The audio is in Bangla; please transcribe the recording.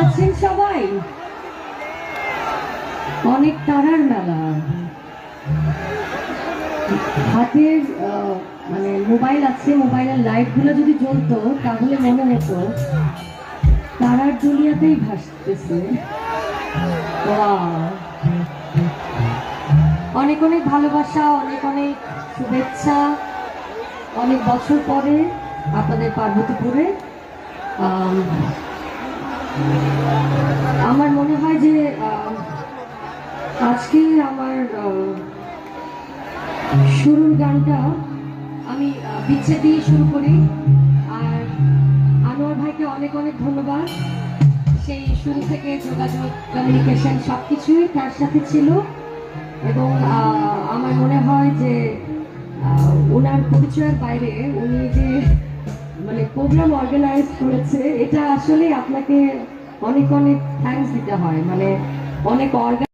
আছেন সবাই? অনেক তারার মেলা। হাতের মানে মোবাইল আছে, মোবাইলের লাইট গুলো যদি জ্বলতো তাহলে মনে হতো তারার দুনিয়াতেই ভাসতেছে। অনেক অনেক ভালোবাসা, অনেক অনেক শুভেচ্ছা। অনেক বছর পরে আপনাদের পার্বতীপুরে আমার মনে হয় যে আজকে আমার শুরুর গানটা আমি বিচ্ছেদ দিয়ে শুরু করি। আর আনোয়ার ভাইকে অনেক অনেক ধন্যবাদ। সেই শুরু থেকে যোগাযোগ, কমিউনিকেশন সবকিছুই তার সাথে ছিল। এবং আমার মনে হয় যে ওনার পরিচয়ের বাইরে উনি যে মানে প্রোগ্রাম অর্গানাইজ করেছে, এটা আসলে আপনাকে অনেক অনেক থ্যাঙ্কস দিতে হয়। মানে অনেক